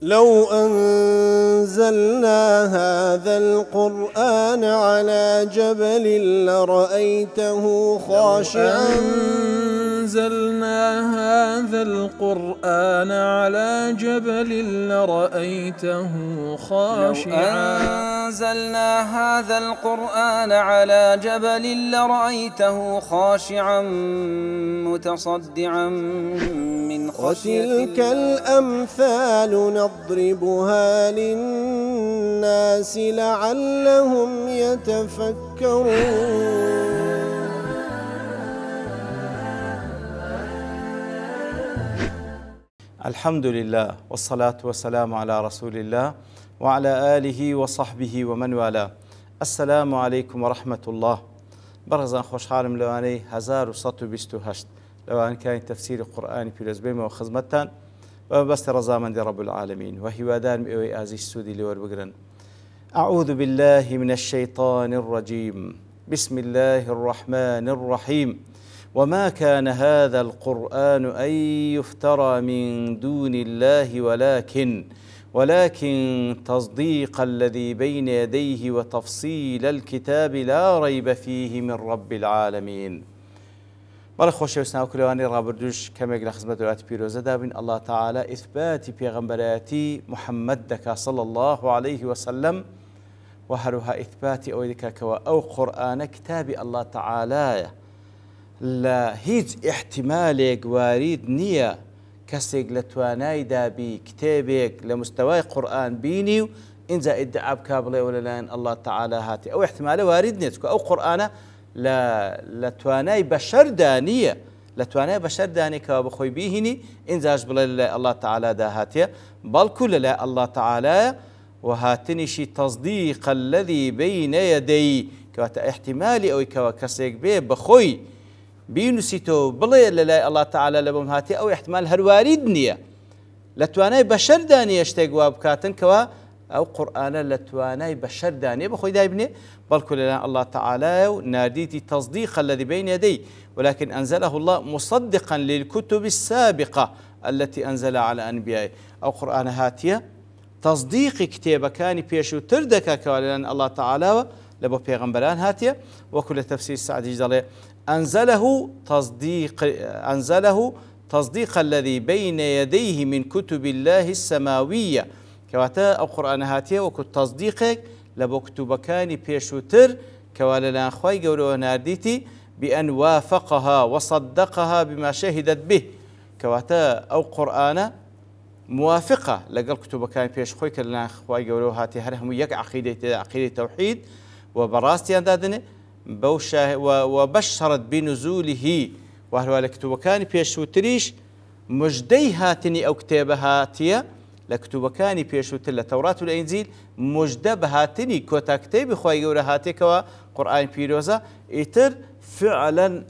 لو أنزلنا هذا القرآن على جبل لرأيته خاشعا أنزلنا هذا القرآن على جبل لرأيته خاشعا أنزلنا هذا القرآن على جبل لرأيته خاشعا متصدعا من خشية الله. وتلك الأمثال نضربها للناس لعلهم يتفكرون. الحمد لله والصلاة والسلام على رسول الله وعلى آله وصحبه ومن والاه. السلام عليكم ورحمة الله. برزان خوش حالم لواني 1128 لوان كان تفسير القرآن في الأزبيم وخزمتان وبست رزامن دي رب العالمين وهوادان مئوي آزي السودي لور بقرن. أعوذ بالله من الشيطان الرجيم. بسم الله الرحمن الرحيم. وما كان هذا القرآن أن يفترى من دون الله ولكن تصديق الذي بين يديه وتفصيل الكتاب لا ريب فيه من رب العالمين. بەڵێ خۆشەویستان کولەوانی ڕابردوش کەمێک لە خزمەت وڵاتی پیرۆزە دابین. الله تعالى ئیثباتی پێغەمبەرایەتی محەممەد دەکا صلی الله عليه وسلم و هەروها ئیثباتی ئەوەی دەکاکەوە ئەو قورئانە کتابی الله تعالایە. لە هیچ احتیمالێک وارد نییە کەسێک لە توانای دابی کتێبێک لە مستەوای قورئان بینی و اینجا ئیدعا بکا بڵێ وەلایەن الله تعالى هاتی. ئەو احتیمالە وارد نیە چونکە ئەو قورئانە لە توانای بەشەردا نییە، لە توانای بەشەردا نیە کەوا بخۆی بیهینی ئینجاش بڵێ لە الله تعالى داهاتێ، بەڵکو لەلای الله تعالى وهاتنیشی تصدیق الذي بين يديه کەواتە احتیمالی ئەوەی کەوا کەسێک بێ بەخۆی بینوسیتەوە بڵێ لەلای الله تعالى لە بۆم هاتێ، ئەو احتیمال هەروارید نییە، لە توانای بەشەردا نیە شتێک وا بکاتن کەوا ئەو قورئانە لە توانای بەشەردا نیە بەخۆی دایبنێ، بەڵکو لەلای الله تعالى و ناردیتی تصدیق الذي بين يديه ولكن أنزله الله مصدقا للكتب السابقة التي أنزل على أنبيائه. أو قرآن هاتية تصديق كتابة كان بيشو تردك كوالان الله تعالى لبو بيغمبران هاتية. وكل تفسير سعدي جلال أنزله تصديق الذي بين يديه من كتب الله السماوية كواتا أو قرآن هاتية وكل تصديقك لبو كتبكاني بيشوتر كوالان خواي قولوا نارديتي بأن وافقها وصدقها بما شهدت به كواتا أو قرآن موافقة لقل كتبكاني بيش خوي كلان خواي قولوا هاتي هرهم يك عقيدة توحيد وبراستي أندادني وبشرت بنزوله وهو لكتبكاني بيشوتريش مجدي هاتني أو كتابة هاتية لكتبكاني بيشوتر لتوراة والإنجيل مجدة بهاتني كوتا كتابي خواهي قولة هاتيكوا قرآن بيروزا إتر فعلا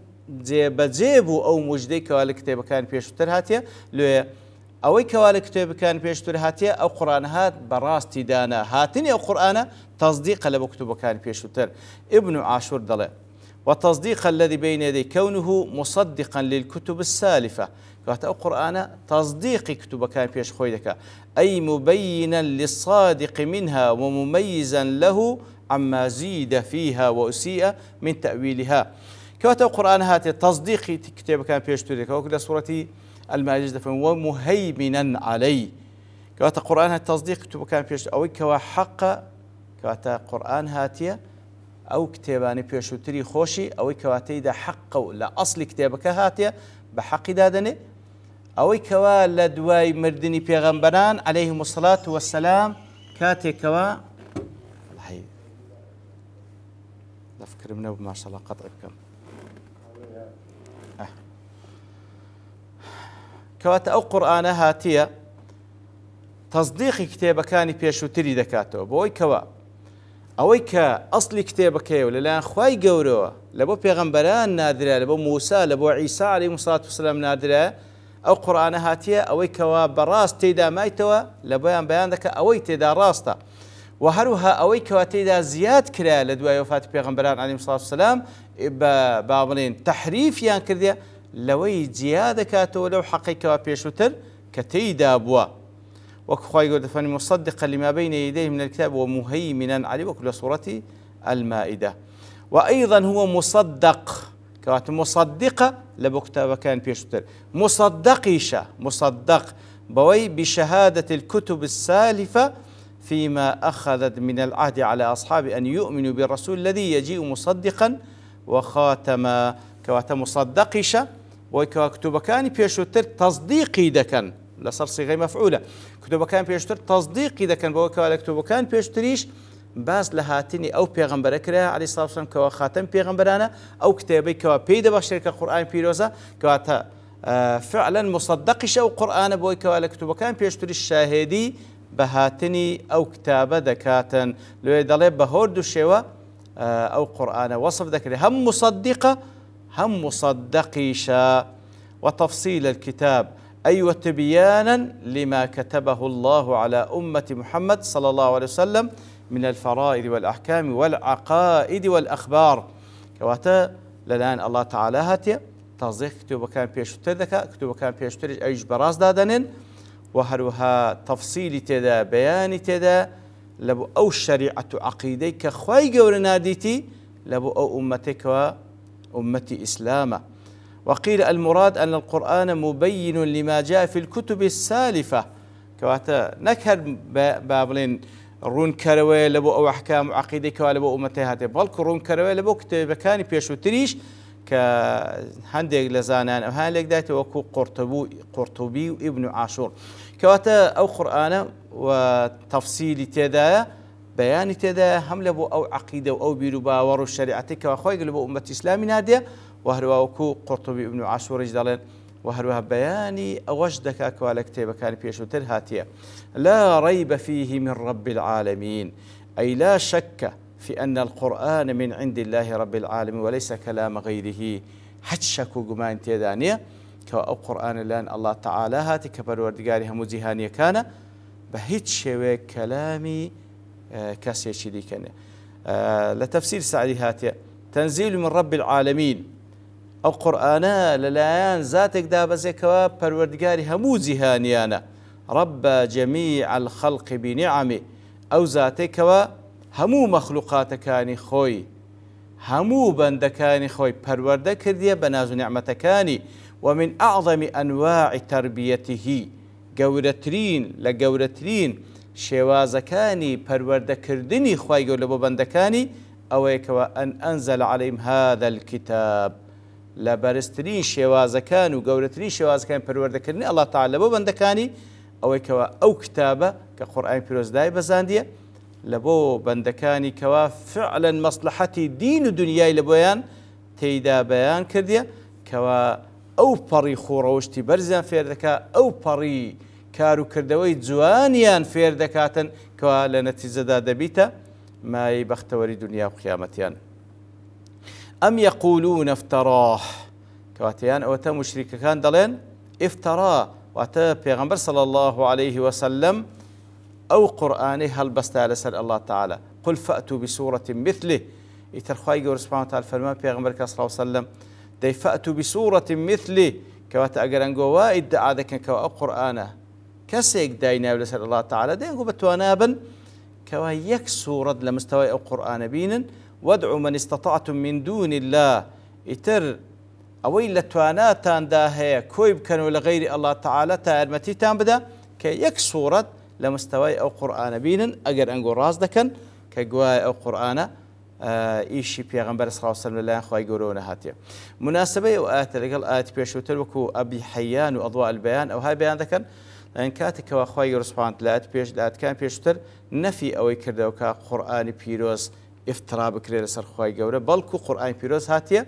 بجيبو أو مجدي كوا لكتبكاني بيشوتر هاتية لو أوي كوا لكتبكاني بيشوتر هاتية أو قرآن هات براستي دانا هاتني أو قرآن تصديق لبو كتبكاني بيشوتر. ابن عاشور ضلع وتصديق الذي بين يديه كونه مصدقا للكتب السالفة كواتا قرآن تصديق كتب كان بيش خويدك أي مبينا للصادق منها ومميزا له عما زيد فيها وأسيء من تأويلها. كواتا قرآن هاتي تصديق كتب كان بيش تودك وكذا سورة المائدة ومهيمنا عليه كواتا قرآن هاتي تصديق كتب كان بيش أو كوا حق كواتا قرآن هاتي أو كتاباني بيشوتري خوشي أو كواتي دا حق لا أصل كتابك هاتية بحق دادني أو كوا لدواي مردني بيغمبران عليهم الصلاة والسلام كاتي كوا الحي لفكر منه ما شاء الله قطع بكم كوات أو قرآن هاتية تصديق كتابكاني بيشوتري دكاتو بوي كوا ئەوەی کە ئەسلی کتێبەکەیە و لەلایەن خوای گەورەوە لە بۆ پێغەمبەران نادرا لە بۆ موسا لە بۆ عیسا عەلەیهیمو الصلاة والسلام نادرا ئەو قورئانە هاتیە ئەوەی کەوا بەڕاست تێیدا مایتەوە لە بۆیان بەیان دەکە ئەوەی تێدا ڕاستە و هەروها ئەوەی کەوا تێیدا زیاد کرا لە دوای وفاتی پێغەمبەران عەلەیهیمو الصلاة والسلام با بڵێن تەحریفیان کردیە لەوەی جیا دەکاتەوە لەو حەقی کەوا پێشووتر کە تێیدا بووە وكخواي قد فاني مصدقا لما بين يديه من الكتاب ومهيمنا عليه وكل سورة المائدة. وأيضا هو مصدق كوات مصدقة لبو كتاب كان بيشتر مصدقيشة مصدق بوي بشهادة الكتب السالفة فيما أخذت من العهد على أصحاب أن يؤمنوا بالرسول الذي يجيء مصدقا وخاتم كوات مصدقيشة وكتب كان بيشتر تصديقي دكن لصار صيغة مفعولة كتب كان بيشتر تصديقي دكن بوي كتب كان بيشتريش باز لهاتني أو پیغمبر كره عليه الصلاة والسلام كوا خاتم پیغمبرانا أو كتابي كوا بيد بشر كقرآن بيروزا كوا فعلا مصدقش أو قرآن بوي كوا لكتب كان بيشتري الشاهدي بهاتني أو كتابة دكاتن لو يدلي بهورد الشوا أو قرآن وصف ذكر هم مصدقة هم مصدقيشا وتفصيل الكتاب أي وتبيانا لما كتبه الله على أمة محمد صلى الله عليه وسلم من الفرائض والأحكام والعقائد والأخبار كواتا للآن الله تعالى هاتي تصديق كتب كان بيشتر ذكاء كتب كان بيشتر أيش براز دادنين وهروها تفصيل تدا بيان تدا لبو أو الشريعة عقيدي كخواي قورنا ديتي لبو أو أمتك وأمتي إسلامة. وقيل المراد أن القرآن مبين لما جاء في الكتب السالفة كواتا نكهر بابلين رون كروي لبو أو أحكام عقيدة كوالبو أمتي هاتي بلكو رون كروي لبو كتب كاني بيشو تريش كهندق لزانان أو هالك دايتي وكو قرطبي وابن عاشور كواتا أو قرآن وتفصيل تدا بيان تدا هم لبو أو عقيدة أو بيروبا ورو الشريعة كواخوي لبو أمتي إسلامي نادية وهروا وكو قرطبي ابن عاشور رجدالين وهروها بياني أوجدك كوالك تيبا كان بيشو ترهاتيا لا ريب فيه من رب العالمين أي لا شك في أن القرآن من عند الله رب العالمين وليس كلام غيره حد شكو قمان تيدانية كو قرآن الآن الله تعالى هاتي كبروردقاري هموزيهانية كان بهيت شوي كلامي كاسي شدي كان لتفسير سعدي هاتي تنزيل من رب العالمين أو قرآنا للايان ذاتك دابزكوا پروردگاري همو جهانيانا رب جميع الخلق بنعمه أو ذاتكوا همو مخلوقاتكاني خوي همو بندكاني خوي پرورده كردية بناز نعمتكاني ومن أعظم أنواع تربيته قورترين لقورترين شوازكاني پرورده كردني خوي قولبو بندكاني أويكوا أن أنزل عليهم هذا الكتاب لبرسترين شوازكان وقورترين شوازكان پروردكرني الله تعالى بو بندكاني أو كوا أو كتابة كقرآن بيروز داي بزاندية لبو بندكاني كوا فعلا مصلحتي دين ودنياي لبويان تيدا بيان كردية كوا أو بري خوروشتي برزان فيردكا أو بري كارو كردوي جوانيان فيردكاتن كوا لنتيجة دابيتا ما يبختوري دنيا وقيامتيان أم يقولون افتراه كواتيان أو تا مشرك كان دلين افتراه واتا پیغمبر صلى الله عليه وسلم أو قرآنه هل بستال سر الله تعالى قل فأتوا بسورة مثله يترخواي قول سبحانه وتعالى فرمان پیغمبر صلى الله عليه وسلم دي فأتوا بسورة مثله كواتا أقران قوا إدعا ذكا كوا قرآنه كسيك داينا لسر الله تعالى دي نقول بتوانابا كوا يك سورة لمستوى أو قرآن بينا وادعوا من استطعتم من دون الله يتر أويل لتواناتان داهية كويب كانوا لغير الله تعالى تارمتيتان بدا كي يك سورة لمستوى أو قرآن بينا أقر أنقول راز دكن كقواي أو قرآن إيشي بيغمبر صلى الله عليه وسلم الله أخوة يقولون هاتيا مناسبة وآيات لقل آيات بيشوتر وكو أبي حيان وأضواء البيان أو هاي بيان ذكن لأن كاتك وأخوة يقول سبحانه لآيات كان بيشوتر نفي أو يكردو كقرآن بيروز افترا بكري لسر خواهي قورة بلكو قرآن بيروز هاتيا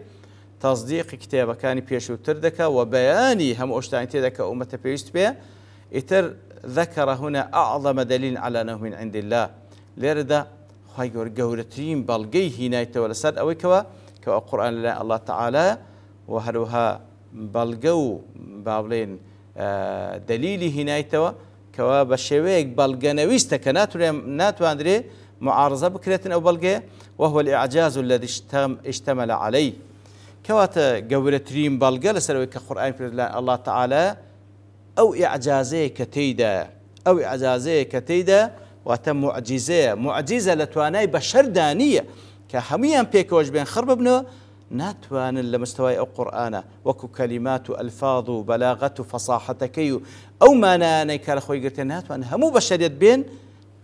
تصديق كتابة كان بيشوتر ذكا وبياني هم أشتاين تذكا أمة بيست بيا إتر ذكر هنا أعظم دليل على أنه من عند الله ليردا خواهي قورترين بلقي هنا يتولى سر أو كوا قرآن الله تعالى وهروها بلقو بابلين دليلي هنا يتوى كوا بشويك بلقنويستك ناتو أندري معارضة بكرة أو بلقية وهو الإعجاز الذي اشتمل عليه كواتا قورترين بلقى لسروي كقرآن الله تعالى أو إعجازي كتيدا ئەو ئەعجازەیە کە تێیدا واتە معجزەیە، معجزە لە توانای بەشەر دانیە کە هەمویان پێکەوەش بێن خڕ ببنەوە ناتوانن لە مستەوای ئەو قورئانە وەکو کەلیمات و ئەلفاظ و بەلاغەت و فەساحەتەکەی و ئەو مانایانەی کە لە خۆی گرتێ ناتوان هەموو بەشەریەت بێن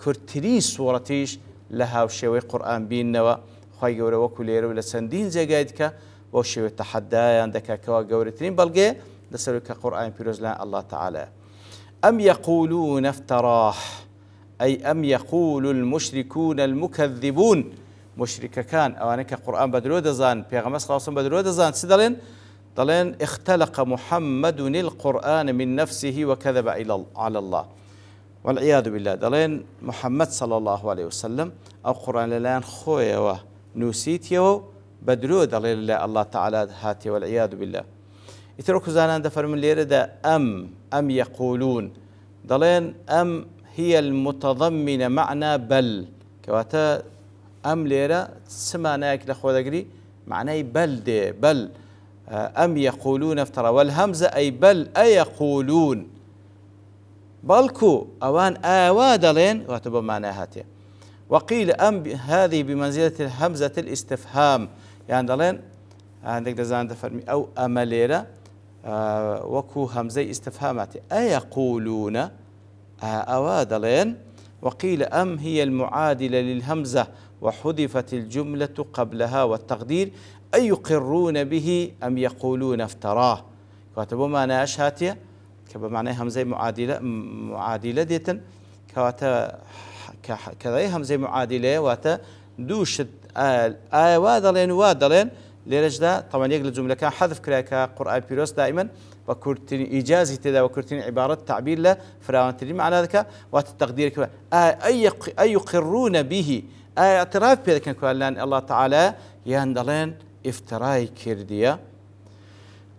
کورتترین سوورەتیش لە هاوشێوەی قورئان بینەوە. خی گەورە وەکو لێرە و لە چەندین جێگای دیکە بۆ شێوە تەحەدایان دەکاتەوە گەورەترین بەڵگێ لەسەر کە قورئان پیرۆز لە الله تعالى. أم يقولون افتراه أي أم يقول المشركون المكذبون مشرك كان أوانك قرآن بدرو دزان بيغمس خلاصون بدرو دزان سدلين دلين اختلق محمد القرآن من نفسه وكذب على الله والعياذ بالله. دلين محمد صلى الله عليه وسلم أو قرآن لان خويا ونوسيتيو بدرو دلين الله تعالى هاتي والعياذ بالله. يتركوا زانان دفر من ليرة أم يقولون دلين أم هي المتضمنة معنى بل كواتا أم ليرة سمعناك لأخوة دقري معناه بل دي بل أم يقولون افترى والهمزة أي بل أيقولون بلكو أوان آوادلين واتبا معناها هاتي. وقيل أم هذه بمنزلة الهمزة الاستفهام يعني دلين عندك دزان دفرمي أو أم ليرة وكو همزة استفهامات أيقولون أوادلين. وقيل أم هي المعادلة للهمزة وحذفت الجملة قبلها والتقدير أي يقرون به أم يقولون افتراه كاتبوا معنى أشهاتية كبا معنى همزة معادلة ديتن كذا همزة معادلة واتا دوشت وادلين لرجدا طبعا يقل الجملة كان حذف كراكا قرآن بيروس دائما وكرتين إيجازي تدا وكرتين عبارة تعبير له فراونتري معنى ذلك والتقدير كمان أي يقرون به اعتراف بهذا كان لأن الله تعالى يندلين افتراي كردية.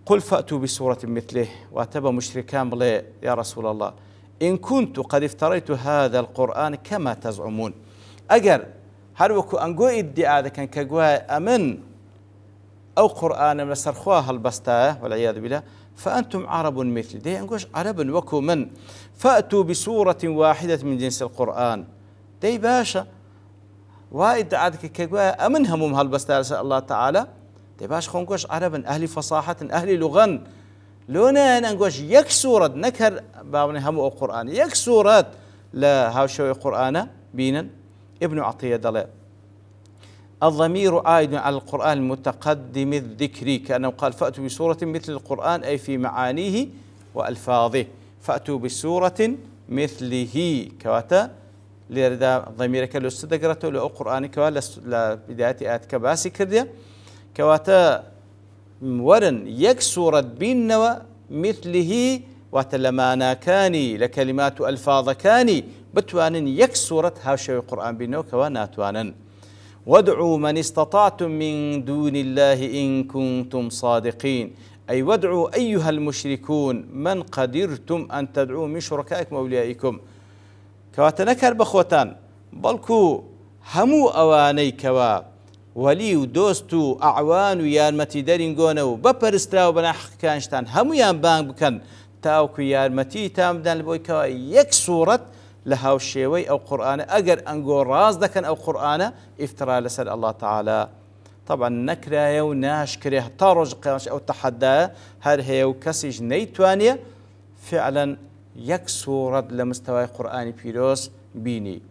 قل فأتوا بسورة مثله واتبع مشركان بلي يا رسول الله إن كنت قد افتريت هذا القرآن كما تزعمون أجر هروكو أنجو ادعاء ذا كان كجوا أمن أو قرآن من سرخوها البستاء والعياذ بالله فأنتم عرب مثل دي أنجوش عرب وكو من فأتوا بسورة واحدة من جنس القرآن دي باشا وايد عادك كجوا أمن همهم هالبستاء الله تعالى دي باش خونكوش عربا أهل فصاحة أهل لغن لونا أنجوش يك سورة نكر بابن همو القرآن يك سورة لا هاوشوي القرآن بينا ابن عطية دلال الضمير عائد على القرآن المتقدم الذكري كأنه قال فأتوا بسورة مثل القرآن أي في معانيه وألفاظه فأتوا بسورة مثله كواتا لردا ضميرك لو استدقرته لو قرآن كوالا لبداية آيات كباسي كردية كواتا ورن يك سورة بينوا مثله وتلمانا كاني لكلمات ألفاظ كاني بتوان يك سورة هاوشوي القرآن بينوا كواناتوانا وادعوا من استطعتم من دون الله إن كنتم صادقين أي وادعوا أيها المشركون من قدرتم أن تدعوا من شركائكم وأوليائكم كواتنكر بخوتان بلكو همو أواني كوا ولي ودوستو أعوان ويارمتي دارينغونو ببرستراو بناحق كانشتان همو يان بان بكن تاوكو يارمتي تامدان لبوي كوا يك سورة لهاو الشيوي أو قرآن أجر أنقول راز دكن أو قرآن افترى لسأل الله تعالى طبعا نكره وناش كره طارج قياش أو تحدى هر هي وكسج نيتوانية فعلا يك سورة لمستوى قرآن بيروس بيني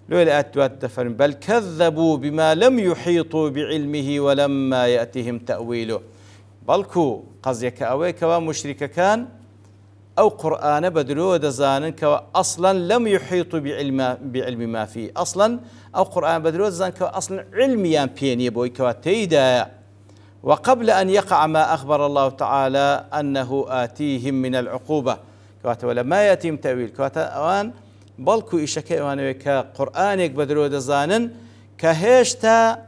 لولا أتوات دفن بل كذبوا بما لم يحيطوا بعلمه ولما يأتهم تأويله بلكو قزيك أويك ومشرك كان أو قرآن بدلو دزانن كوا أصلا لم يحيطوا بعلم ما فيه أصلا أو قرآن بدلو دزانن كوا أصلا علميا بيني بوي كوا تيدا وقبل أن يقع ما أخبر الله تعالى أنه آتيهم من العقوبة كوا ولا ما يأتيهم تأويل كوا أوان بلكو إشكي أوان كقرآنك بدلو دزانن كهشتا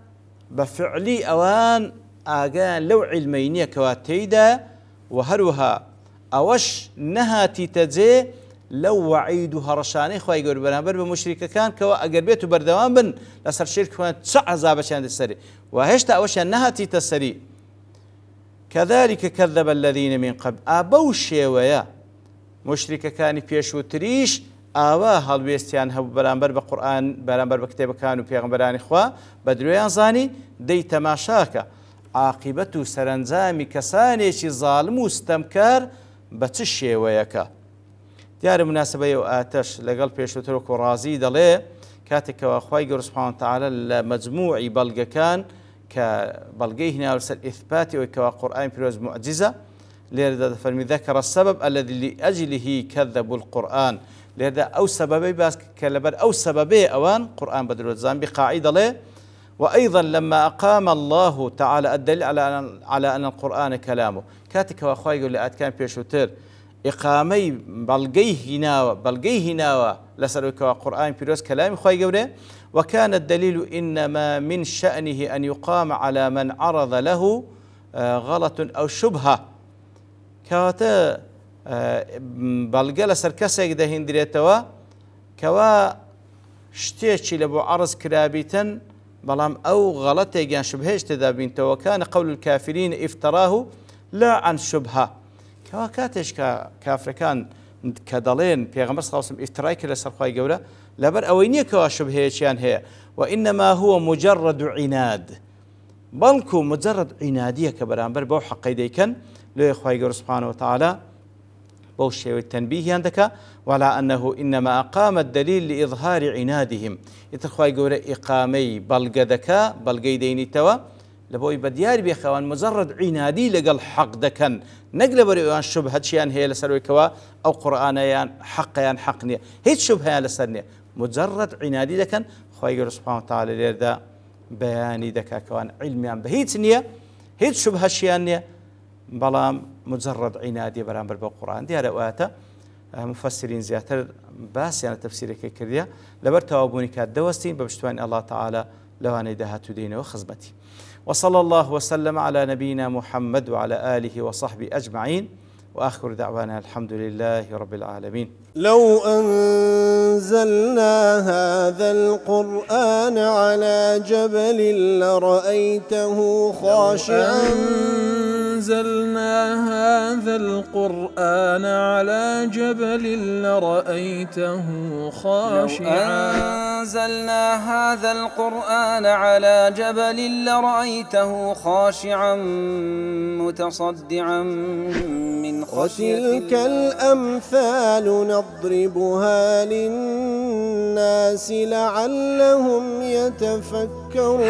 بفعلي أوان آجان لو علمينية كوا تيدا وهروها أوش نهاتي تجي لو وعيدها رشاني خواهي يقول برنامبر بمشركة كان كوا أقربيتو بردوان بن لسر شرك كوان تسع عذابة شان السري وهشتا أوش نهاتي تسري كذلك كذب الذين من قبل أبو الشيوية مشركة كان بيشو تريش ئاوا هەڵوێستیان هەبوو بەرامبەر بە قورئان بەرامبەر بە کتێبەکان و پێغەمبەرانی خوا بە درۆیان زانی دەی تەماشاکە عاقبەت و سەرنجامی کەسانێکی زاڵم و ستەمکار بە چ شێوەیەکە. دیارە مناسبەی و ئاتەش لەگەڵ پێشووتر و ڕازی دەڵێ کاتێکەوە خوای گەورە سوبحانەهو وتەعالا لە مەجموعی بەڵگەکان کە بەڵگەی هێناوە لەسەر ئیثباتی ئەوەی کەوا قورئانی پیرۆز موعجزە لێرەدا دەفەرمی ذەکەرە السەبەب الذی لئەجلیه کەذەبوا القورئان لێرەدا ئەو سەبەبەی باس کە لەبەر ئەو سەبەبەیە ئەوان قورئان بە درۆزان بقاعی دەڵێ وأيضا لما أقام الله تعالى الدليل على أن القرآن كلامه كاتك وأخوي يقول لي كان بيشوتر إقامي بلغي هناوة لسروك القرآن بيروس كلام أخوي يقول وكان الدليل إنما من شأنه أن يقام على من عرض له غلط أو شبهة كواتا بلغي لسر كسيك ده هندريتوا كوا شتيتشي لبو عرض كرابيتن بەڵام ئەو غەڵەتێکیان شوبهەیەش تێدا بینتەوە کانە قەول الکافرین ئیفتەراه لا عن شوبهە کەوا کاتێش کە کافرەکان کە دەڵێن پێغەمبەر صلی الله علیه و سلم ئیفترای کرد لەسەر خوای گەورە لەبەر ئەوەی نییە کەوا شوبهەیەکیان هەیە وإنما هو مجرد عناد بەڵکو مجرد عنادیە کە بەرامبەر بەو حەقەی دەیکەن لێ خوای گەورە سوبحانەهو وتەعالا بەو شێوەی تەنبیهیان دەکا ولا أنه إنما أقام الدليل لإظهار عنادهم يتخوي جورا إقامي بلغدكا بلغي ديني توا لبوي بديار بيخوان مجرد عنادي لقل حق دكن نقل بريوان شبهة شيان هي لسروي كوا أو قرآنيان حقيان حقنية هيت شبهة لسرنية مجرد عنادي دكن خوي جورا سبحانه وتعالى ليردا بياني دكا كوان علميان بهيت نية هيت شبهة شيان نية بلام مجرد عنادي برامبر بالقرآن ديار أواتا مفسرين زياتر باس يعني تفسير كرديا لبر توابوني كات دوستين ببشتوان الله تعالى لواني دهاتو دينه وخزمتي وصلى الله وسلم على نبينا محمد وعلى آله وصحبه أجمعين وآخر دعوانا الحمد لله رب العالمين. لو أنزلنا هذا القرآن على جبل لرأيته خاشعا أنزلنا هذا القرآن على جبل لرأيته خاشعا أنزلنا هذا القرآن على جبل لرأيته خاشعا متصدعا من وتلك الأمثال نضربها للناس لعلهم يتفكرون